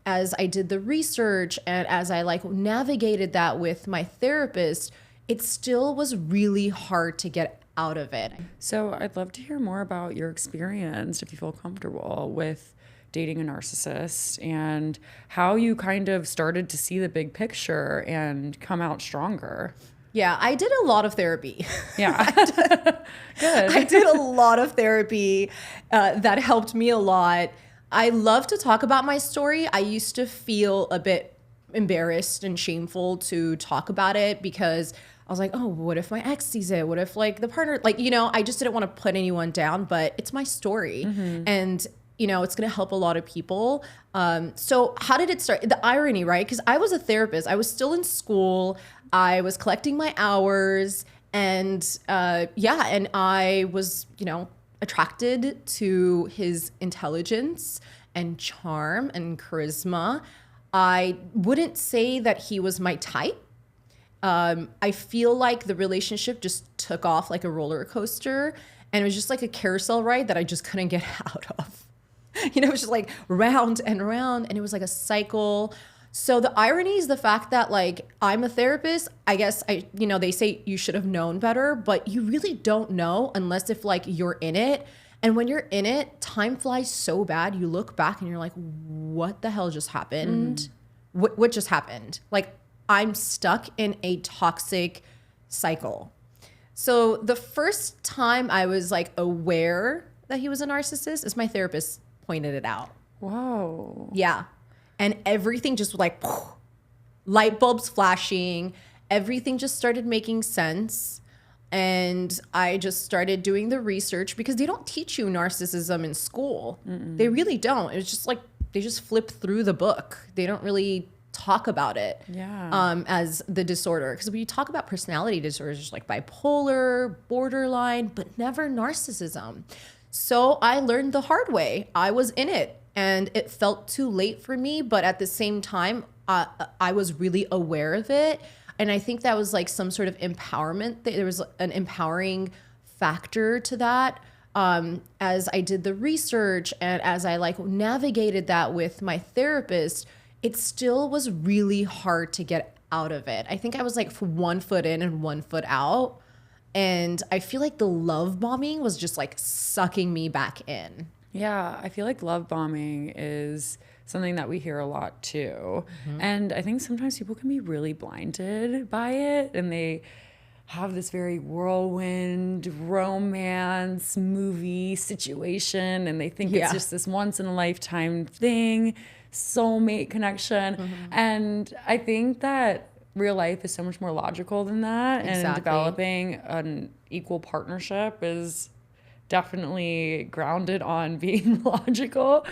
as I did the research and as I like navigated that with my therapist, it still was really hard to get out of it. So I'd love to hear more about your experience, if you feel comfortable with dating a narcissist, and how you kind of started to see the big picture and come out stronger. Yeah, I did a lot of therapy. Yeah. Good. I did a lot of therapy that helped me a lot. I love to talk about my story. I used to feel a bit embarrassed and shameful to talk about it because I was like, oh, what if my ex sees it? What if like the partner, like, you know, I just didn't want to put anyone down, but it's my story. And, you know, it's going to help a lot of people. So how did it start? The irony, right? Because I was a therapist. I was still in school. I was collecting my hours and and I was, you know, attracted to his intelligence and charm and charisma. I wouldn't say that he was my type. I feel like the relationship just took off like a roller coaster, and it was just like a carousel ride that I just couldn't get out of. You know, it was just like round and round, and it was like a cycle. So the irony is the fact that like I'm a therapist. I guess they say you should have known better, but you really don't know unless if like you're in it. And when you're in it, time flies so bad. You look back and you're like, what the hell just happened? What just happened? Like I'm stuck in a toxic cycle. So the first time I was like aware that he was a narcissist is my therapist pointed it out. Whoa. Yeah. And everything just like light bulbs flashing. Everything just started making sense. And I just started doing the research because they don't teach you narcissism in school. They really don't. It's just like they just flip through the book. They don't really talk about it as the disorder. Because when you talk about personality disorders, it's like bipolar, borderline, but never narcissism. So I learned the hard way. I was in it and it felt too late for me. But at the same time, I was really aware of it. And I think that was like some sort of empowerment. There was an empowering factor to that. As I did the research and as I like navigated that with my therapist, it still was really hard to get out of it. I think I was like 1 foot in and 1 foot out. And I feel like the love bombing was just like sucking me back in. Yeah, I feel like love bombing is something that we hear a lot too. And I think sometimes people can be really blinded by it, and they have this very whirlwind romance movie situation, and they think it's just this once in a lifetime thing, soulmate connection. And I think that real life is so much more logical than that. Exactly. And developing an equal partnership is definitely grounded on being logical.